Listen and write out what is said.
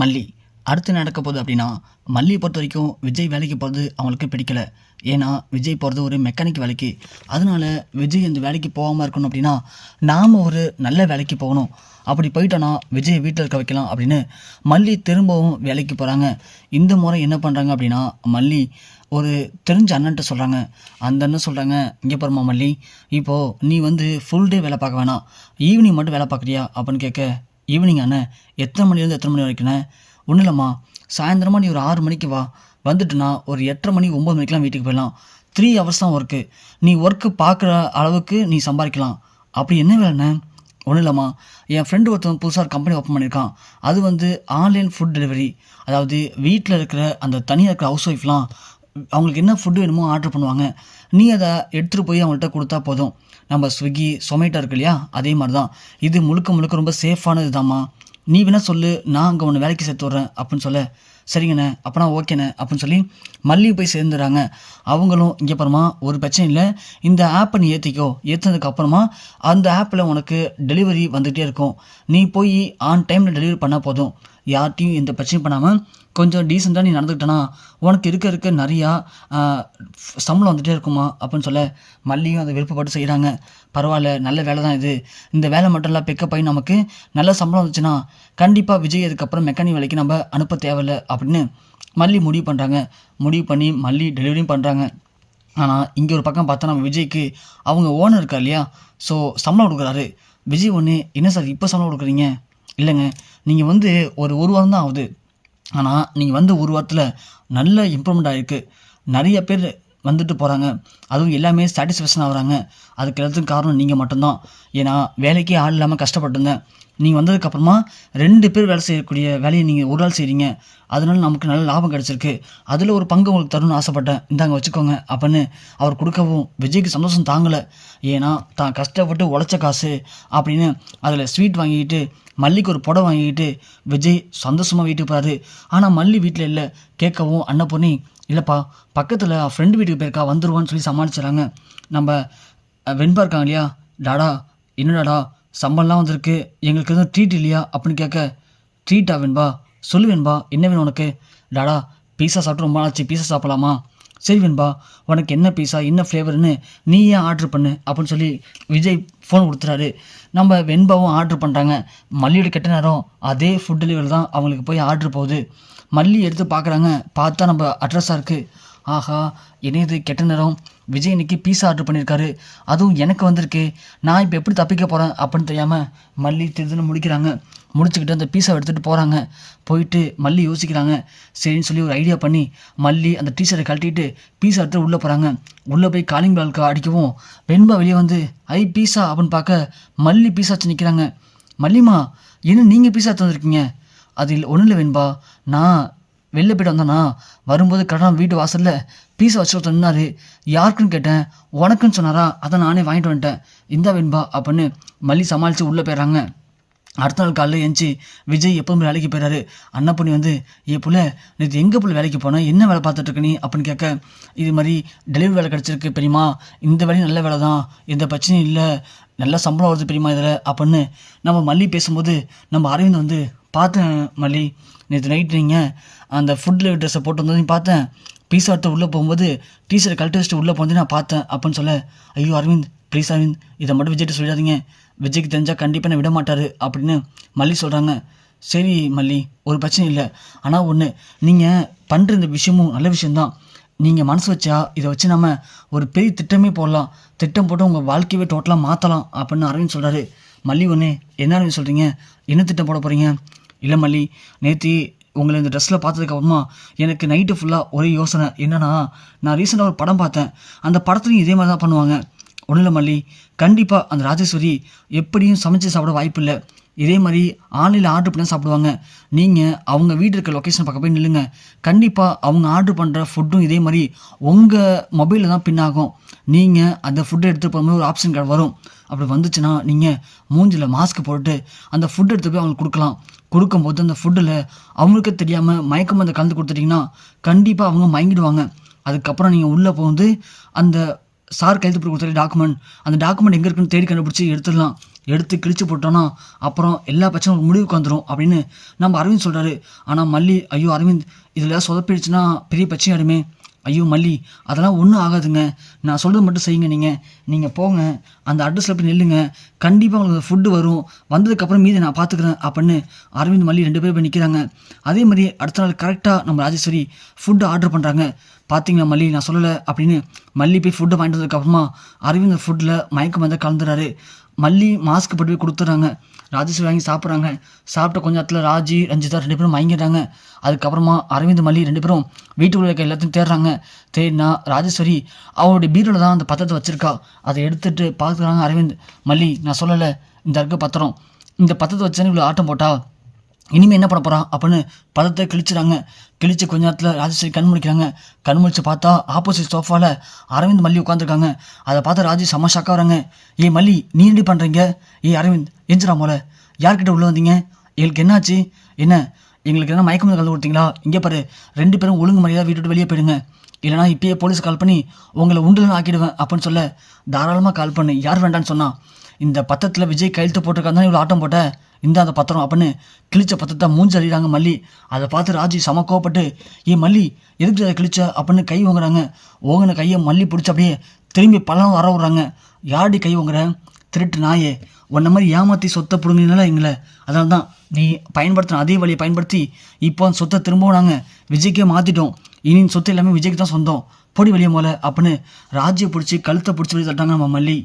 மல்லி. அடுத்து நடக்க போகுது அப்படின்னா, மல்லியை பொறுத்த வரைக்கும் விஜய் வேலைக்கு போகிறது அவங்களுக்கு பிடிக்கல. ஏன்னா, விஜய் போகிறது ஒரு மெக்கானிக் வேலைக்கு. அதனால விஜய் அந்த வேலைக்கு போகாமல் இருக்கணும் அப்படின்னா, நாம் ஒரு நல்ல வேலைக்கு போகணும். அப்படி போயிட்டோன்னா விஜயை வீட்டில் இருக்க வைக்கலாம் அப்படின்னு மல்லி திரும்பவும் வேலைக்கு போகிறாங்க. இந்த முறை என்ன பண்ணுறாங்க அப்படின்னா, மல்லி ஒரு தெரிஞ்ச அண்ணன்ட்ட சொல்கிறாங்க. அந்த அண்ணன் சொல்கிறாங்க, இங்கே பாரும்மா மல்லி, இப்போது நீ வந்து ஃபுல் டே வேலை பார்க்க வேணாம், ஈவினிங் மட்டும் வேலை பார்க்குறியா அப்படின்னு கேட்க, ஈவினிங் அண்ணன் எத்தனை மணிலேருந்து எத்தனை மணி வரைக்குண்ணே? ஒன்றும் இல்லைம்மா, சாயந்தரமா நீ ஒரு 6 மணிக்கு வா, வந்துட்டுனா ஒரு 8:30 மணி 9 மணிக்கெலாம் வீட்டுக்கு போயிடலாம். 3 ஹவர்ஸ் தான் ஒர்க்கு. நீ ஒர்க்கு பார்க்குற அளவுக்கு நீ சம்பாதிக்கலாம். அப்படி என்ன வேலைண்ணே? ஒன்றும் இல்லைம்மா, என் ஃப்ரெண்டு ஒருத்தன் புதுசாக ஒரு கம்பெனி ஓப்பன் பண்ணியிருக்கான். அது வந்து ஆன்லைன் ஃபுட் டெலிவரி. அதாவது வீட்டில் இருக்கிற அந்த தனியாக இருக்கிற ஹவுஸ் ஒய்ஃப்லாம் அவங்களுக்கு என்ன ஃபுட்டு வேணுமோ ஆர்டர் பண்ணுவாங்க. நீ அதை எடுத்துகிட்டு போய் அவங்கள்ட்ட கொடுத்தா போதும். நம்ம ஸ்விக்கி சொமேட்டோ இருக்கு இல்லையா, அதே மாதிரி தான். இது முழுக்க முழுக்க ரொம்ப சேஃபானது தாம்மா. நீ வேணால் சொல்லு, நான் அங்கே ஒன்று வேலைக்கு சேர்த்து விட்றேன் அப்படின்னு சொல்ல, சரிங்கண்ணே அப்போனா ஓகேண்ணே அப்படின்னு சொல்லி மல்லி போய் சேர்ந்துடுறாங்க. அவங்களும் இங்கே அப்புறமா ஒரு பிரச்சனை இல்லை, இந்த ஆப்பை நீ ஏற்றிக்கோ, ஏற்றினதுக்கு அப்புறமா அந்த ஆப்பில் உனக்கு டெலிவரி வந்துகிட்டே இருக்கும். நீ போய் ஆன் டைமில் டெலிவரி பண்ணால் போதும். யார்ட்டையும் எந்த பிரச்சனையும் பண்ணாமல் கொஞ்சம் டீசெண்டாக நீ நடந்துக்கிட்டனா உனக்கு இருக்க நிறையா சம்பளம் வந்துகிட்டே இருக்குமா அப்படின்னு சொல்ல, மல்லியும் அதை விருப்பப்பட்டு செய்கிறாங்க. பரவாயில்ல, நல்ல வேலை தான் இது. இந்த வேலை மட்டும் இல்லை, பிக்கப் ஆகி நமக்கு நல்ல சம்பளம் வந்துச்சுன்னா கண்டிப்பாக விஜய் அதுக்கப்புறம் மெக்கானிக் வேலைக்கு நம்ம அனுப்ப தேவையில்லை அப்படின்னு மல்லி முடிவு பண்ணுறாங்க. முடிவு பண்ணி மல்லி டெலிவரியும் பண்ணுறாங்க. ஆனால் இங்கே ஒரு பக்கம் பார்த்தா நம்ம விஜய்க்கு அவங்க ஓனர் இருக்கா இல்லையா, ஸோ சம்பளம் கொடுக்குறாரு. விஜய் ஒன்று, என்ன சார் இப்போ சம்பளம் கொடுக்குறீங்க? இல்லைங்க, நீங்கள் வந்து ஒரு வாரம் தான் ஆகுது, ஆனால் நீங்கள் வந்து ஒரு வாரத்தில் நல்ல இம்ப்ரூவ்மெண்ட் ஆகிருக்கு. நிறைய பேர் வந்துட்டு போகிறாங்க, அதுவும் எல்லாமே சாட்டிஸ்ஃபேக்ஷன் ஆகுறாங்க. அதுக்கு எல்லாத்துக்கும் காரணம் நீங்கள் மட்டும்தான். ஏன்னா வேலைக்கே ஆள் இல்லாமல் கஷ்டப்பட்டுருந்தேன். நீங்கள் வந்ததுக்கப்புறமா 2 பேர் வேலை செய்யக்கூடிய வேலையை நீங்கள் ஒரு ஆள் செய்கிறீங்க. அதனால நமக்கு நல்ல லாபம் கிடச்சிருக்கு. அதில் ஒரு பங்கு உங்களுக்கு தரணும்னு ஆசைப்பட்டேன், இந்தாங்க வச்சுக்கோங்க அப்படின்னு அவர் கொடுக்கவும் விஜய்க்கு சந்தோஷம் தாங்கலை. ஏன்னா தான் கஷ்டப்பட்டு உழைச்ச காசு அப்படின்னு அதில் ஸ்வீட் வாங்கிக்கிட்டு மல்லிக்கு ஒரு புடவை வாங்கிக்கிட்டு விஜய் சந்தோஷமாக வீட்டுக்கு போகிறாரு. ஆனால் மல்லி வீட்டில் இல்லை. கேட்கவும் அன்னபூர்ணி, இல்லைப்பா பக்கத்தில் ஃப்ரெண்டு வீட்டுக்கு போயிருக்கா, வந்துடுவான்னு சொல்லி சமாளிச்சுறாங்க. நம்ம வெண்பா இருக்காங்க இல்லையா, டாடா என்னடாடா சம்பளம்லாம் வந்திருக்கு, எங்களுக்கு எதுவும் ட்ரீட் இல்லையா அப்படின்னு கேட்க, ட்ரீட்டா வெண்பா, சொல்லு வெண்பா என்ன வேணும் உனக்கு? டாடா பீஸா சாப்பிட்டு ரொம்ப நாளாச்சு, பீஸா சாப்பிடலாமா? சரி வெண்பா, உனக்கு என்ன பீஸா என்ன ஃப்ளேவர்னு நீ ஏன் ஆர்டர் பண்ணு அப்படின்னு சொல்லி விஜய் ஃபோன் கொடுத்துறாரு. நம்ம வெண்பாவும் ஆர்டர் பண்ணுறாங்க. மல்லியோட கெட்ட நேரம் அதே ஃபுட் டெலிவரி தான் அவங்களுக்கு போய் ஆர்டர் போகுது. மல்லி எடுத்து பார்க்குறாங்க, பார்த்தா நம்ம அட்ரஸாக இருக்குது. ஆஹா, என்ன இது கெட்ட நேரம், விஜய் இன்னைக்கு பீஸா ஆர்டர் பண்ணியிருக்காரு, அதுவும் எனக்கு வந்திருக்கு, நான் இப்போ எப்படி தப்பிக்க போகிறேன் அப்படின்னு தெரியாமல் மல்லி திருதுன்னு முடிக்கிறாங்க. முடிச்சுக்கிட்டு அந்த பீஸாவை எடுத்துகிட்டு போகிறாங்க. போயிட்டு மல்லி யோசிக்கிறாங்க. சரின்னு சொல்லி ஒரு ஐடியா பண்ணி மல்லி அந்த டீஷர்ட்டை கழட்டிட்டு பீஸா எடுத்து உள்ளே போகிறாங்க. உள்ளே போய் காலிங் பெல்க்கு அடிக்கவும் வெண்பா வெளியே வந்து ஐ பீஸா அப்படின்னு பார்க்க மல்லி பீஸா வச்சு நிற்கிறாங்க. மல்லிமா, என்ன நீங்கள் பீஸா எடுத்து வந்திருக்கீங்க? அது ஒன்றும் இல்லை வெண்பா, நான் வெளில போய்ட்டு வந்தேன்னா வரும்போது கரெக்டாக வீட்டு வாசலில் பீஸா வச்சு ஒருத்தர் நின்னாரு, யாருக்குன்னு கேட்டேன், உனக்குன்னு சொன்னாரா, அதை நானே வாங்கிட்டு வந்துட்டேன், இந்த வெண்பா அப்படின்னு மல்லி சமாளித்து உள்ளே போயிடுறாங்க. அடுத்த நாள் காலையில் எழுந்துச்சி விஜய் எப்போவுமே வேலைக்கு போயிறாரு. அன்னப்பொண்ணி வந்து, புள்ள நேற்று எங்கே புள்ள வேலைக்கு போனேன், என்ன வேலை பார்த்துட்ருக்க நீ அப்படின்னு கேட்க, இது மாதிரி டெலிவரி வேலை கிடச்சிருக்கு பெரியமா, இந்த வேலையும் நல்ல வேலை தான், எந்த பிரச்சனையும் இல்லை, நல்ல சம்பளம் வருது பெரியமா இதில் அப்படின்னு நம்ம மல்லி பேசும்போது நம்ம அரவிந்த் வந்து, பார்த்தேன் மல்லி, நேற்று நைட் நீங்கள் அந்த ஃபுட் டெலிவரி ட்ரெஸ்ஸை போட்டு வந்ததையும் பார்த்தேன், பீஸா எடுத்து உள்ளே போகும்போது டீஷர்ட்டை கழட்டி வச்சுட்டு உள்ளே போனது நான் பார்த்தேன் அப்படின்னு சொல்ல, ஐயோ அரவிந்த் ப்ளீஸ் அரவிந்த், இதை மட்டும் விஜய்கிட்ட சொல்லிடாதீங்க, விஜய்க்கு தெரிஞ்சால் கண்டிப்பாக நான் விட மாட்டார் அப்படின்னு மல்லி சொல்கிறாங்க. சரி மல்லி, ஒரு பிரச்சனை இல்லை, ஆனால் ஒன்று, நீங்கள் பண்ணுற இந்த விஷயமும் நல்ல விஷயந்தான், நீங்கள் மனசு வச்சா இதை வச்சு நம்ம ஒரு பெரிய திட்டமே போடலாம், திட்டம் போட்டு உங்கள் வாழ்க்கையவே டோட்டலாக மாற்றலாம் அப்படின்னு அரவிந்த் சொல்கிறாரு. மல்லி ஒன்று, என்ன அரவிந்த் சொல்கிறீங்க, என்ன திட்டம் போட போகிறீங்க? இல்லை மல்லி, நேற்று உங்களை இந்த ட்ரெஸ்ஸில் பார்த்ததுக்கப்புறமா எனக்கு நைட்டு ஃபுல்லாக ஒரே யோசனை, என்னன்னா நான் ரீசெண்டாக ஒரு படம் பார்த்தேன், அந்த படத்துலையும் இதே மாதிரி தான் பண்ணுவாங்க. ஒன்றும் இல்லை மல்லி, கண்டிப்பாக அந்த ராஜேஸ்வரி எப்படியும் சமைச்சு சாப்பிட வாய்ப்பு இல்லை, இதே மாதிரி ஆன்லைனில் ஆர்டர் பண்ணி சாப்பிடுவாங்க. நீங்கள் அவங்க வீடு இருக்க லொக்கேஷன் பக்கம் போய் நில்லுங்க, கண்டிப்பாக அவங்க ஆர்டர் பண்ணுற ஃபுட்டும் இதே மாதிரி உங்கள் மொபைலில் தான் பின் ஆகும். நீங்கள் அந்த ஃபுட்டை எடுத்துகிட்டு போகும்போது ஒரு ஆப்ஷன் கார்டு வரும், அப்படி வந்துச்சுன்னா நீங்கள் மூஞ்சில் மாஸ்க் போட்டு அந்த ஃபுட் எடுத்து போய் அவங்களுக்கு கொடுக்கலாம். கொடுக்கும்போது அந்த ஃபுட்டில் அவங்களுக்கு தெரியாமல் மயக்க மருந்து கலந்து கொடுத்துட்டிங்கன்னா கண்டிப்பாக அவங்க மயங்கிடுவாங்க. அதுக்கப்புறம் நீங்கள் உள்ளே போகும்போது அந்த சார் கையெழுத்து போட்டு கொடுத்துரு டாக்குமெண்ட், அந்த டாக்குமெண்ட் எங்கே இருக்குன்னு தேடி கண்டுபிடிச்சி எடுத்துடலாம். எடுத்து கிழிச்சு போட்டோன்னா அப்புறம் எல்லா பிரச்சனையும் ஒரு முடிவுக்கு வந்துடும் அப்படின்னு நம்ம அரவிந்த் சொல்கிறாரு. ஆனால் மல்லி, ஐயோ அரவிந்த் இதில் சொதப்பிடுச்சுன்னா பெரிய பிரச்சனையாடுமே. ஐயோ மல்லி, அதெல்லாம் ஒன்றும் ஆகாதுங்க, நான் சொல்கிறது மட்டும் செய்யுங்க. நீங்கள் போங்க, அந்த அட்ரஸில் போய் நில்லுங்க, கண்டிப்பாக உங்களுக்கு ஃபுட்டு வரும், வந்ததுக்கப்புறம் மீதி நான் பார்த்துக்கிறேன் அப்படின்னு அரவிந்த் மல்லி 2 பேரும் போய் நிற்கிறாங்க. அதே மாதிரி அடுத்த நாள் கரெக்டாக நம்ம ராஜேஸ்வரி ஃபுட்டு ஆர்டர் பண்ணுறாங்க. பார்த்தீங்களா மல்லி, நான் சொல்லலை அப்படின்னு மல்லி போய் ஃபுட்டை வாங்கிட்டு வந்ததுக்கப்புறமா அரவிந்த் ஃபுட்டில் மயக்கம் வந்து கலந்துறாரு. மல்லி மாஸ்க் போட்டு போய் கொடுத்துட்றாங்க. ராஜேஸ்வரி வாங்கி சாப்பிட்றாங்க. சாப்பிட்ட கொஞ்ச நேரத்தில் ராஜி ரஞ்சிதா 2 பேரும் மயங்கிடுறாங்க. அதுக்கப்புறமா அரவிந்த் மல்லி 2 பேரும் வீட்டுக்குள்ள இருக்க எல்லாத்தையும் தேடுறாங்க. தேடினா ராஜேஸ்வரி அவருடைய பீரோவில் தான் அந்த பத்திரத்தை வச்சுருக்கா. அதை எடுத்துகிட்டு பார்க்குறாங்க அரவிந்த். மல்லி, நான் சொல்லலை, இந்த இருக்க பத்திரம், இந்த பத்திரத்தை வச்சுன்னு இவ்வளோ ஆட்டம் போட்டா இனிமேல் என்ன பண்ண போகிறான் அப்படின்னு பதத்தை கிழிச்சிடாங்க. கிழிச்சு கொஞ்ச நேரத்தில் ராஜேஸ்வரி கண் முடிக்கிறாங்க. கண் முடிச்சு பார்த்தா ஆப்போசிட் சோஃபாவில் அரவிந்த் மல்லி உட்காந்துருக்காங்க. அதை பார்த்து ராஜி செம்ம ஷாக்காக வராங்க. ஏ மல்லி, நீ எப்படி பண்ணுறீங்க? ஏ அரவிந்த், எஞ்சிரா மோல, யார்கிட்ட உள்ளே வந்தீங்க? எங்களுக்கு என்னாச்சு? என்ன எங்களுக்கு என்ன மயக்கம் கலந்து கொடுத்தீங்களா? இங்கே பாரு, 2 பேரும் ஒழுங்கு மரியாதை வீட்டு வெளியே போயிடுங்க, இல்லைனா இப்பயே போலீஸ் கால் பண்ணி உங்களை உண்டுலன்னு ஆக்கிடுவேன் அப்படின்னு சொல்ல, தாராளமாக கால் பண்ணு, யார் வேண்டான்னு சொன்னா? இந்த பத்திரத்தில் விஜய் கையெழுத்து போட்டிருக்காங்க, இவ்வளோ ஆட்டம் போட்ட, இந்த அந்த பத்திரம் அப்படின்னு கிழிச்ச பத்திரத்தை மூஞ்சி அடிக்கிறாங்க மல்லி. அதை பார்த்து ராஜி செம கோவப்பட்டு, ஏ மல்லி, எதுக்கு அதை கிழிச்ச அப்படின்னு கை ஓங்குறாங்க. ஓங்கின கையை மல்லி பிடிச்சி அப்படியே திரும்பி பழம் வர விட்றாங்க. யார்டி கை ஓங்குற? திருட்டு நாயே, உன்ன மாதிரி ஏமாற்றி சொத்தை பிடுங்கினால எங்களை, அதனால தான் நீ பயன்படுத்தின அதே வழியை பயன்படுத்தி இப்போ அந்த சொத்தை திரும்பவும் நாங்கள் விஜய்க்கே மாற்றிட்டோம். இனி சொத்து எல்லாமே விஜய்க்கு தான் சொந்தம், பொடி வெளியே போல அப்படின்னு ராஜியை பிடிச்சி கழுத்தை பிடிச்சி வெளியே தட்டாங்க நம்ம மல்லி.